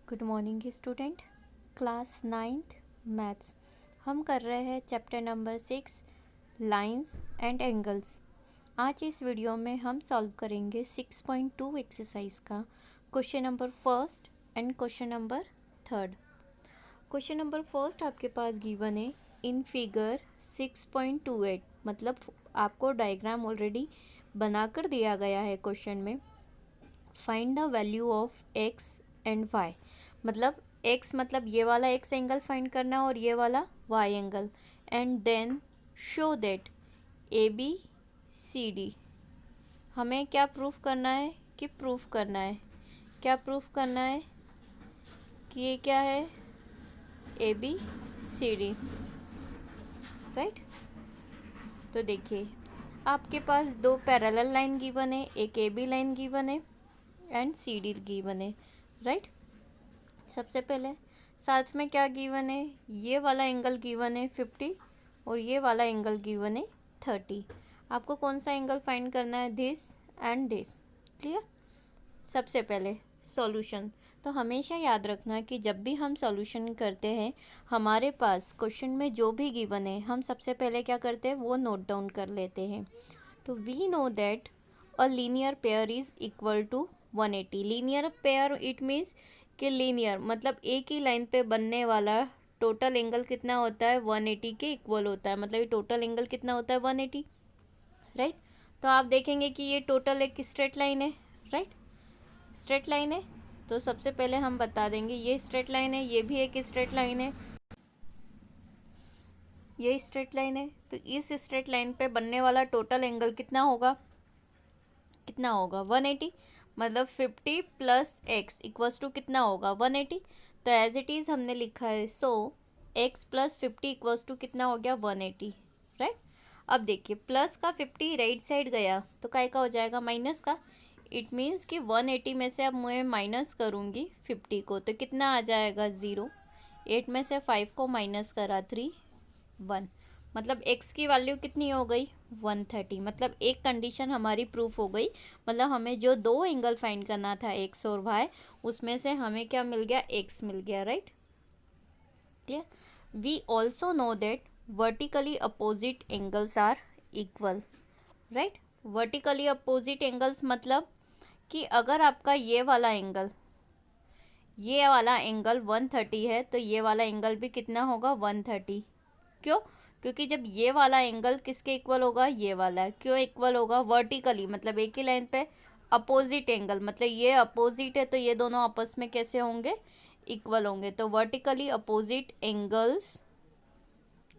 Good morning student. Class 9th maths हम कर रहे हैं chapter number 6 lines and angles. आज इस वीडियो में हम सॉल्व करेंगे 6.2 एक्सरसाइज का question number first and question number third. Question number first आपके पास गिवन है इन फिगर 6.28, मतलब आपको डायग्राम ऑलरेडी बनाकर दिया गया है क्वेश्चन में। Find the value of X and Y, मतलब x मतलब ये वाला x एंगल फाइंड करना और ये वाला y angle, and then show that A B C D. हमें क्या प्रूफ करना है कि प्रूफ करना है, क्या प्रूफ करना है कि ये क्या है, A B C D, right. तो देखिए आपके पास दो पैरेलल लाइन गिवन है, एक ए बी लाइन गिवन है एंड सी डी गिवन है, राइट। सबसे पहले साथ में क्या गिवन है, ये वाला एंगल गिवन है 50 और ये वाला एंगल गिवन है 30। आपको कौन सा एंगल फाइंड करना है, दिस एंड दिस, क्लियर। सबसे पहले सॉल्यूशन, तो हमेशा याद रखना कि जब भी हम सॉल्यूशन करते हैं हमारे पास क्वेश्चन में जो भी गिवन है हम सबसे पहले क्या करते हैं, वो नोट डाउन कर लेते हैं। तो we know that a linear pair is equal to 180। Linear pair it means कि लीनियर मतलब एक ही लाइन पे बनने वाला टोटल एंगल कितना होता है, 180 के इक्वल होता है। मतलब ये टोटल एंगल कितना होता है, 180, राइट। तो आप देखेंगे कि ये टोटल एक स्ट्रेट लाइन है, राइट, स्ट्रेट लाइन है। तो सबसे पहले हम बता देंगे ये स्ट्रेट लाइन है, ये भी एक स्ट्रेट लाइन है, ये स्ट्रेट लाइन है। तो इस स्ट्रेट लाइन पे बनने वाला टोटल एंगल कितना होगा, कितना होगा 180, मतलब 50 प्लस एक्स इक्वल्स टू कितना होगा 180। तो एज इट इज़ हमने लिखा है, सो एक्स प्लस 50 इक्वल्स टू कितना हो गया 180, राइट। अब देखिए प्लस का 50 राइट साइड गया तो काय का हो जाएगा, माइनस का। इट मीन्स कि 180 में से अब मैं माइनस करूँगी 50 को तो कितना आ जाएगा 0। 8 में से 5 को माइनस करा 3 1, मतलब x की वैल्यू कितनी हो गई 130। मतलब एक कंडीशन हमारी प्रूफ हो गई, मतलब हमें जो दो एंगल फाइंड करना था x और y, उसमें से हमें क्या मिल गया, x मिल गया, right, clear. We also know that vertically opposite angles are equal, right. Vertically opposite angles मतलब कि अगर आपका ये वाला एंगल 130 है तो ये वाला एंगल भी कितना होगा 130। क्यों, क्योंकि जब ये वाला एंगल किसके इक्वल होगा, ये वाला, क्यों इक्वल होगा, वर्टिकली मतलब एक ही लाइन पे अपोजिट एंगल, मतलब ये अपोजिट है तो ये दोनों आपस में कैसे होंगे, इक्वल होंगे। तो vertically opposite angles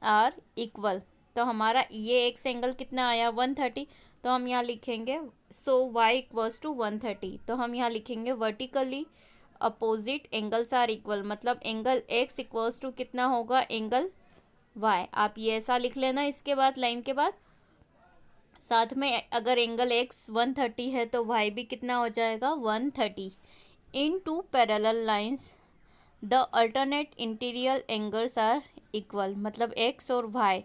are equal. तो हमारा ये एक्स एंगल कितना आया 130, तो हम यहाँ लिखेंगे सो y इक्वल्स टू 130। तो हम यहाँ लिखेंगे vertically opposite angles are equal, मतलब एंगल x इक्वल्स टू कितना होगा, एंगल y। आप ये ऐसा लिख लेना इसके बाद, लाइन के बाद साथ में, अगर एंगल x 130 है तो y भी कितना हो जाएगा 130। In two parallel lines the alternate interior angles are equal, मतलब x और y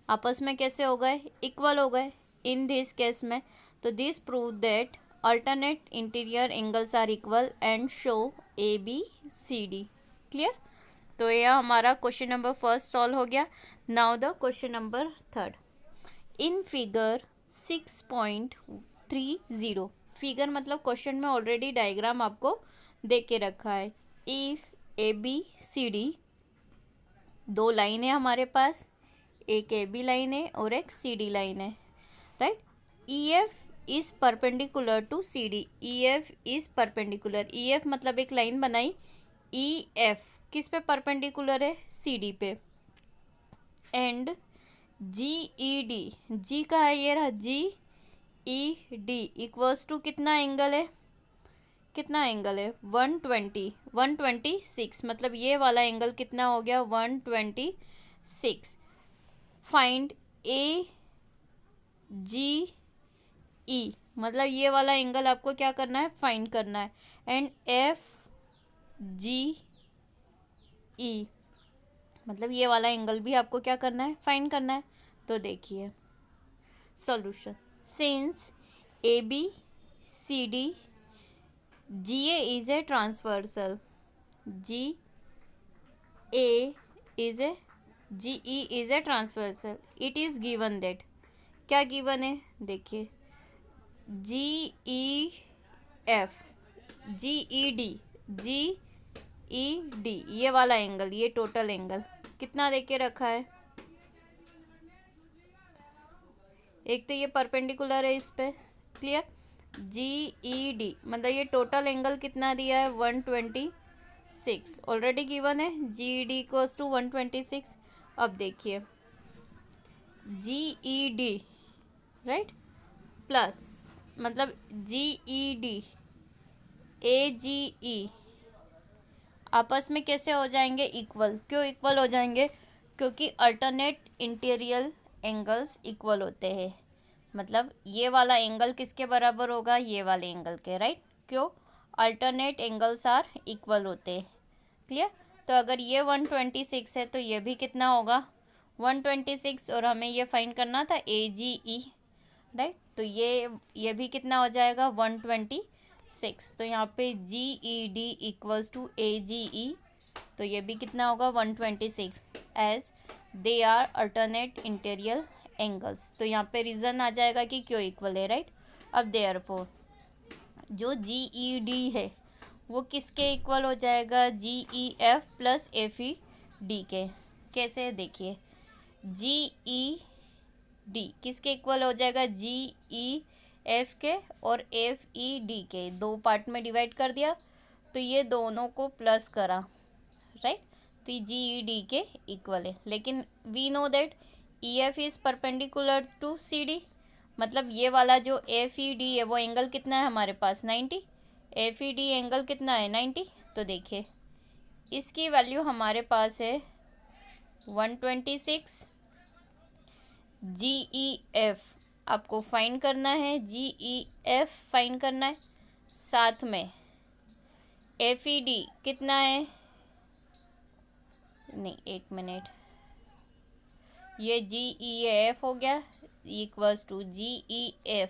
आपस में कैसे हो गए, इक्वल हो गए इन दिस केस में। तो this prove that alternate interior angles are equal and show A B C D, clear. तो यह हमारा क्वेश्चन नंबर फर्स्ट सॉल्व हो गया। Now the question number third. In figure 6.30, figure मतलब क्वेश्चन में already diagram आपको दे के रखा है। If A B C D, दो लाइन है हमारे पास, एक ए बी लाइन है और एक सी डी लाइन है, right. E F is perpendicular to C D, E F is perpendicular, E F मतलब एक लाइन बनाई, ई एफ किस पे परपेंडिकुलर है, सी डी पे। एंड जी ई डी, जी का है ये रहा, जी ई डी इक्वल्स टू कितना एंगल है, कितना एंगल है 120 126, मतलब ये वाला एंगल कितना हो गया 126। फाइंड ए जी ई, मतलब ये वाला एंगल आपको क्या करना है, फाइंड करना है। एंड एफ जी ई, मतलब ये वाला एंगल भी आपको क्या करना है, फाइंड करना है। तो देखिए solution, since A B C D G A is a transversal, G A is a GE is a transversal, it is given that, क्या गिवन है देखिए, GEF GED ये वाला एंगल, ये टोटल एंगल कितना देके रखा है, एक तो ये परपेंडिकुलर है इस पे, क्लियर, GED मतलब ये टोटल एंगल कितना दिया है 126 ऑलरेडी गिवन है, GED इक्वल्स टू 126। अब देखिए GED राइट प्लस मतलब GED AGE आपस में कैसे हो जाएंगे इक्वल, क्यों इक्वल हो जाएंगे, क्योंकि अल्टरनेट इंटीरियर एंगल्स इक्वल होते हैं, मतलब ये वाला एंगल किसके बराबर होगा, ये वाले एंगल के, राइट, क्यों, अल्टरनेट एंगल्स आर इक्वल होते हैं, क्लियर। तो अगर ये 126 है तो ये भी कितना होगा 126, और हमें ये फाइंड करना था AGE, राइट, तो ये भी कितना हो जाएगा 126, तो यहाँ पे GED इक्वल्स टू AGE, तो ये भी कितना होगा 126 as they are alternate interior angles. तो यहाँ पे रीज़न आ जाएगा कि क्यों इक्वल है, राइट। अब देयरफॉर जो GED है वो किसके इक्वल हो जाएगा, GEF प्लस FED के, कैसे देखिए, GED किसके इक्वल हो जाएगा, GEF के और FED के, दो पार्ट में डिवाइड कर दिया तो ये दोनों को प्लस करा, राइट, तो ये GED के इक्वल है, लेकिन we know that EF is perpendicular to CD, मतलब ये वाला जो FED है वो एंगल कितना है हमारे पास 90, FED एंगल कितना है 90, तो देखिए इसकी वैल्यू हमारे पास है 126, GEF आपको फाइंड करना है, GEF फाइंड करना है, साथ में FED कितना है, नहीं एक मिनट, ये GEF हो गया इक्वल्स टू GEF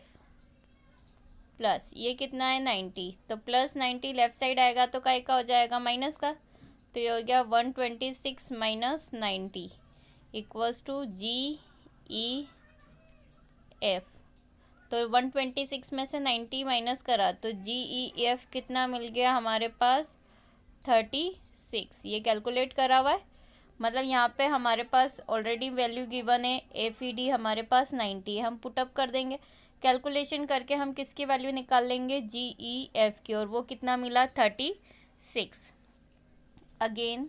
प्लस ये कितना है 90, तो प्लस 90 लेफ्ट साइड आएगा तो काय का हो जाएगा माइनस का, तो ये हो गया 126 माइनस 90 इक्वल्स टू GEF, तो 126 में से 90 माइनस करा तो GEF कितना मिल गया हमारे पास 36, ये कैलकुलेट करा हुआ है, मतलब यहाँ पे हमारे पास ऑलरेडी वैल्यू गिवन है, FED हमारे पास 90 है, हम पुटअप कर देंगे, कैलकुलेशन करके हम किसकी वैल्यू निकाल लेंगे GEF की, और वो कितना मिला 36। Again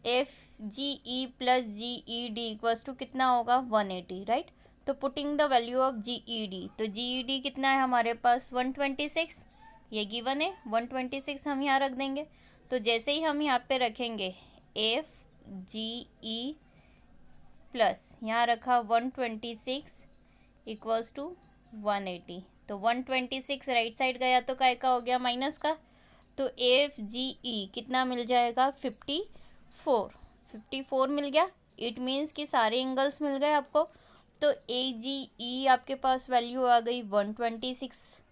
FGE plus GED equals to कितना होगा 180, राइट, तो putting the value of GED, तो GED कितना है हमारे पास 126, ये गिवन है 126 हम यहाँ रख देंगे, तो जैसे ही हम यहाँ पे रखेंगे FGE प्लस यहाँ रखा 126 इक्वल्स टू 180, तो 126 राइट साइड गया तो काय का हो गया माइनस का, तो FGE कितना मिल जाएगा 54 मिल गया, इट मीन्स कि सारे एंगल्स मिल गए आपको, तो AGE आपके पास वैल्यू आ गई 126,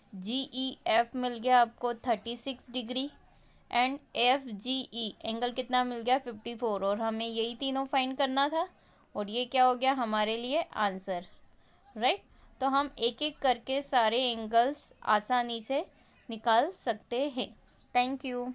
GEF मिल गया आपको 36 डिग्री एंड FGE एंगल कितना मिल गया 54, और हमें यही तीनों फाइंड करना था, और ये क्या हो गया हमारे लिए आंसर, राइट। तो हम एक एक करके सारे एंगल्स आसानी से निकाल सकते हैं। Thank you.